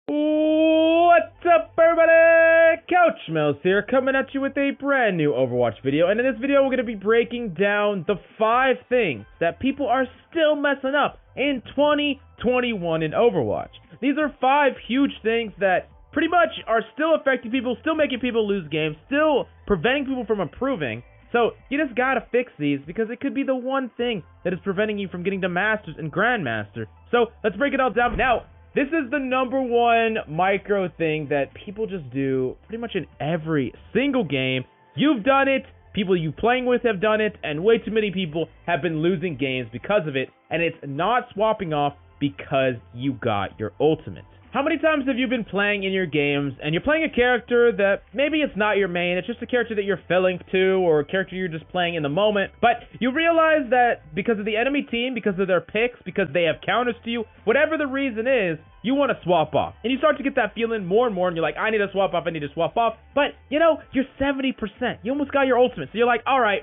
What's up, everybody? Couch Mouse here, coming at you with a brand new Overwatch video. And in this video, we're going to be breaking down the 5 things that people are still messing up in 2021 in Overwatch. These are 5 huge things that pretty much are still affecting people, still making people lose games, still preventing people from improving. So you just gotta fix these because it could be the one thing that is preventing you from getting to Masters and Grandmaster. So let's break it all down. Now, this is the #1 micro thing that people just do pretty much in every single game. You've done it, people you playing with have done it, and way too many people have been losing games because of it, and it's not swapping off because you got your ultimate. How many times have you been playing in your games, and you're playing a character that maybe it's not your main, it's just a character that you're filling to, or a character you're just playing in the moment, but you realize that because of the enemy team, because of their picks, because they have counters to you, whatever the reason is, you want to swap off. And you start to get that feeling more and more, and you're like, I need to swap off, I need to swap off, but, you know, you're 70%. You almost got your ultimate, so you're like, alright,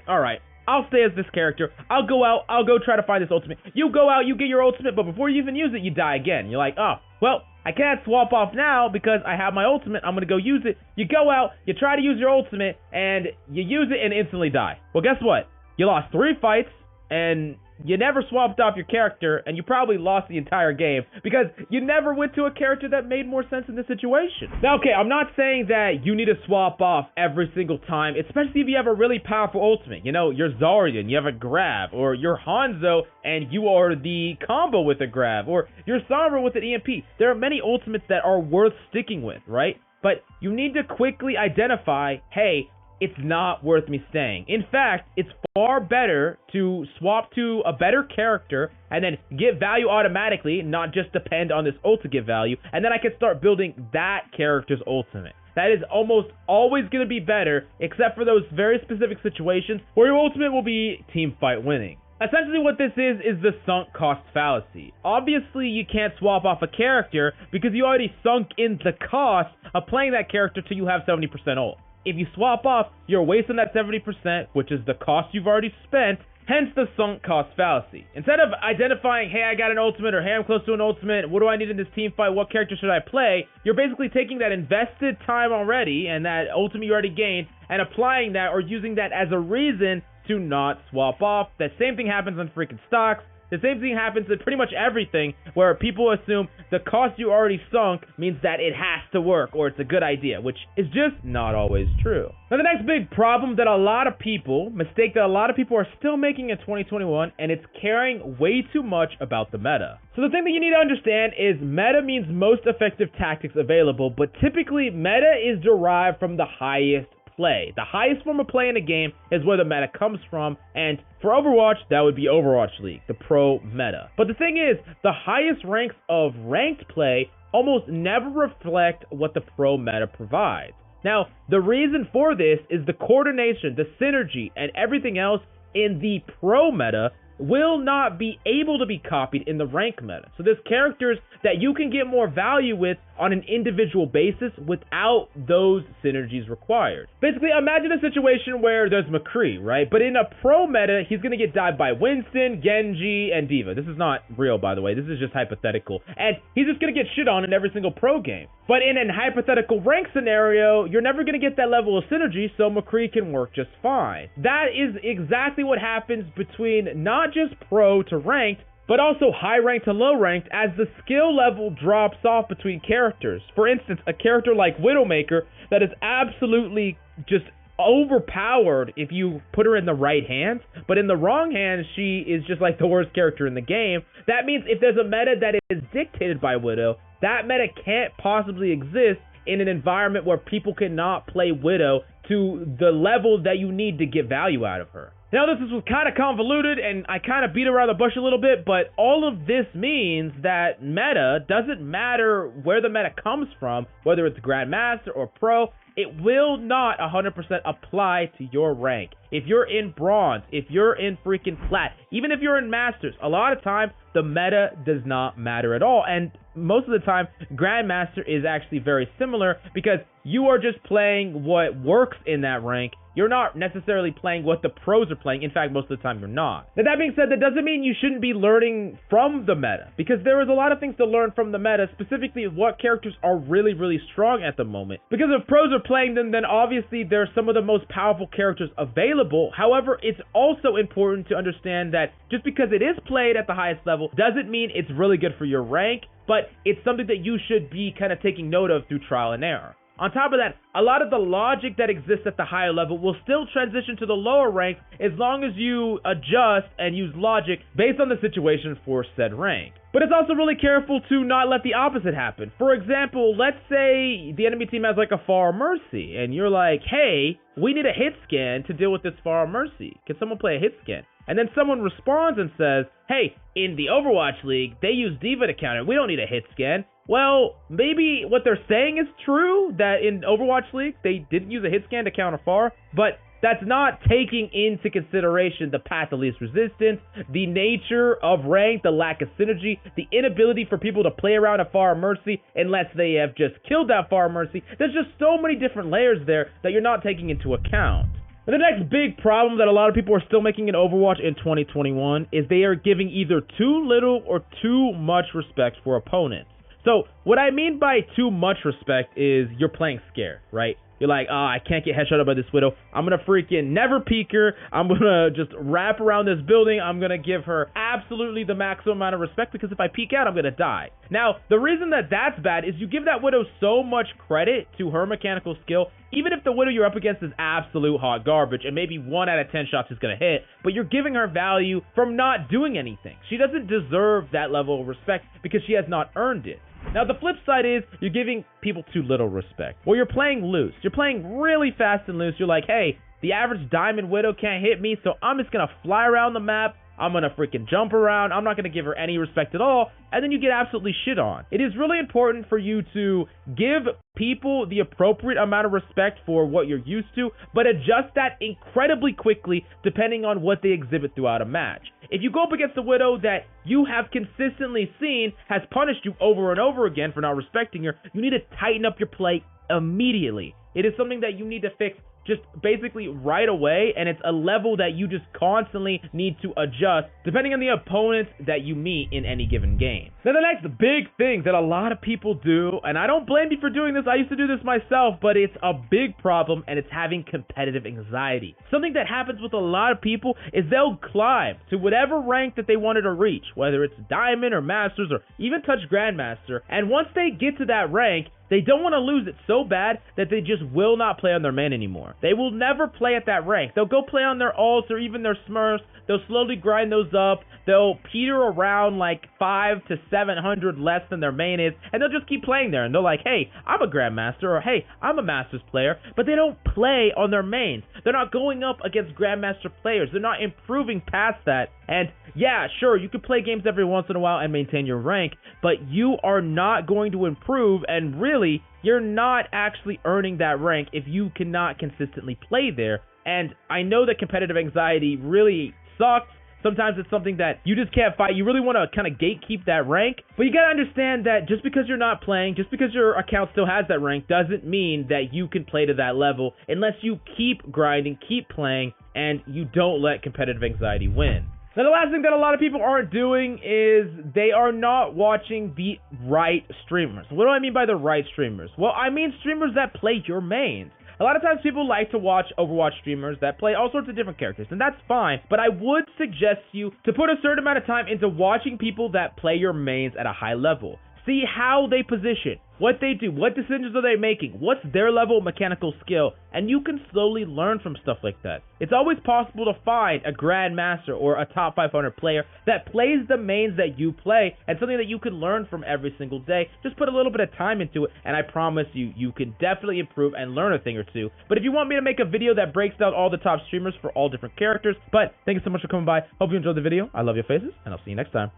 I'll stay as this character. I'll go out. I'll go try to find this ultimate. You go out, you get your ultimate, but before you even use it, you die again. You're like, oh, well, I can't swap off now because I have my ultimate. I'm going to go use it. You go out, you try to use your ultimate, and you use it and instantly die. Well, guess what? You lost 3 fights, and you never swapped off your character, and you probably lost the entire game because you never went to a character that made more sense in this situation. Now, okay, I'm not saying that you need to swap off every single time, especially if you have a really powerful ultimate. You know, you're Zaryan, you have a grab, or you're Hanzo, and you are the combo with a grab, or you're Sombra with an EMP. There are many ultimates that are worth sticking with, right? But you need to quickly identify, hey, it's not worth me staying. In fact, it's far better to swap to a better character and then get value automatically, not just depend on this ult to get value, and then I can start building that character's ultimate. That is almost always going to be better, except for those very specific situations where your ultimate will be team fight winning. Essentially what this is the sunk cost fallacy. Obviously you can't swap off a character because you already sunk in the cost of playing that character till you have 70% ult. If you swap off, you're wasting that 70%, which is the cost you've already spent, hence the sunk cost fallacy. Instead of identifying, hey, I got an ultimate, or hey, I'm close to an ultimate, what do I need in this team fight, what character should I play, you're basically taking that invested time already, and that ultimate you already gained, and applying that, or using that as a reason to not swap off. That same thing happens on freaking stocks. The same thing happens in pretty much everything, where people assume the cost you already sunk means that it has to work, or it's a good idea, which is just not always true. Now, the next big problem that a lot of people, mistake that a lot of people are still making in 2021, and it's caring way too much about the meta. So the thing that you need to understand is meta means most effective tactics available, but typically meta is derived from the highest play. The highest form of play in a game is where the meta comes from, and for Overwatch, that would be Overwatch League, the pro meta. But the thing is, the highest ranks of ranked play almost never reflect what the pro meta provides. Now, the reason for this is the coordination, the synergy, and everything else in the pro meta will not be able to be copied in the rank meta. So there's characters that you can get more value with on an individual basis without those synergies required. Basically, imagine a situation where there's McCree, right? But in a pro meta, he's going to get died by Winston, Genji, and D.Va. This is not real, by the way. This is just hypothetical. And he's just going to get shit on in every single pro game. But in a hypothetical rank scenario, you're never going to get that level of synergy, so McCree can work just fine. That is exactly what happens between not just pro to ranked, but also high ranked to low ranked as the skill level drops off between characters. For instance, a character like Widowmaker that is absolutely just overpowered if you put her in the right hands, but in the wrong hands, she is just like the worst character in the game. That means if there's a meta that is dictated by Widow, that meta can't possibly exist in an environment where people cannot play Widow to the level that you need to get value out of her. Now, this was kind of convoluted, and I kind of beat around the bush a little bit, but all of this means that meta doesn't matter where the meta comes from, whether it's Grandmaster or Pro, it will not 100% apply to your rank. If you're in Bronze, if you're in freaking Plat, even if you're in Masters, a lot of times the meta does not matter at all. And most of the time, Grandmaster is actually very similar because you are just playing what works in that rank. You're not necessarily playing what the pros are playing. In fact, most of the time you're not. Now, that being said, that doesn't mean you shouldn't be learning from the meta, because there is a lot of things to learn from the meta, specifically what characters are really, really strong at the moment. Because if pros are playing them, then obviously they're some of the most powerful characters available. However, it's also important to understand that just because it is played at the highest level doesn't mean it's really good for your rank, but it's something that you should be kind of taking note of through trial and error. On top of that, a lot of the logic that exists at the higher level will still transition to the lower ranks as long as you adjust and use logic based on the situation for said rank. But it's also really careful to not let the opposite happen. For example, let's say the enemy team has like a Far Mercy, and you're like, hey, we need a hit scan to deal with this Far Mercy. Can someone play a hit scan? And then someone responds and says, hey, in the Overwatch League, they use D.Va to counter. We don't need a hit scan. Well, maybe what they're saying is true, that in Overwatch League, they didn't use a hit scan to counter Far, but that's not taking into consideration the path of least resistance, the nature of rank, the lack of synergy, the inability for people to play around a Far Mercy unless they have just killed that Far Mercy. There's just so many different layers there that you're not taking into account. But the next big problem that a lot of people are still making in Overwatch in 2021 is they are giving either too little or too much respect for opponents. So what I mean by too much respect is you're playing scared, right? You're like, oh, I can't get headshotted by this Widow. I'm going to freaking never peek her. I'm going to just wrap around this building. I'm going to give her absolutely the maximum amount of respect because if I peek out, I'm going to die. Now, the reason that that's bad is you give that Widow so much credit to her mechanical skill. Even if the Widow you're up against is absolute hot garbage and maybe 1 out of 10 shots is going to hit, but you're giving her value from not doing anything. She doesn't deserve that level of respect because she has not earned it. Now, the flip side is you're giving people too little respect. Well, you're playing loose. You're playing really fast and loose. You're like, hey, the average Diamond Widow can't hit me, so I'm just going to fly around the map. I'm going to freaking jump around. I'm not going to give her any respect at all. And then you get absolutely shit on. It is really important for you to give people the appropriate amount of respect for what you're used to, but adjust that incredibly quickly depending on what they exhibit throughout a match. If you go up against a Widow that you have consistently seen has punished you over and over again for not respecting her, you need to tighten up your play immediately. It is something that you need to fix just basically right away, and it's a level that you just constantly need to adjust depending on the opponents that you meet in any given game. Now, the next big thing that a lot of people do, and I don't blame you for doing this, I used to do this myself, but it's a big problem, and it's having competitive anxiety. Something that happens with a lot of people is they'll climb to whatever rank that they wanted to reach, whether it's Diamond or Masters or even touch Grandmaster, and once they get to that rank, they don't want to lose it so bad that they just will not play on their main anymore. They will never play at that rank. They'll go play on their ults or even their smurfs. They'll slowly grind those up. They'll peter around like 500 to 700 less than their main is, and they'll just keep playing there. And they're like, hey, I'm a Grandmaster, or hey, I'm a Masters player, but they don't play on their mains. They're not going up against Grandmaster players. They're not improving past that. And yeah, sure, you can play games every once in a while and maintain your rank, but you are not going to improve, and really, you're not actually earning that rank if you cannot consistently play there. And I know that competitive anxiety really sucks. Sometimes it's something that you just can't fight. You really want to kind of gatekeep that rank. But you got to understand that just because you're not playing, just because your account still has that rank, doesn't mean that you can play to that level unless you keep grinding, keep playing, and you don't let competitive anxiety win. Now, the last thing that a lot of people aren't doing is they are not watching the right streamers. What do I mean by the right streamers? Well, I mean streamers that play your mains. A lot of times people like to watch Overwatch streamers that play all sorts of different characters, and that's fine, but I would suggest you to put a certain amount of time into watching people that play your mains at a high level. See how they position, what they do, what decisions are they making, what's their level of mechanical skill, and you can slowly learn from stuff like that. It's always possible to find a Grandmaster or a top 500 player that plays the mains that you play, and something that you can learn from every single day. Just put a little bit of time into it, and I promise you, you can definitely improve and learn a thing or two. But if you want me to make a video that breaks down all the top streamers for all different characters, but thank you so much for coming by. Hope you enjoyed the video. I love your faces, and I'll see you next time.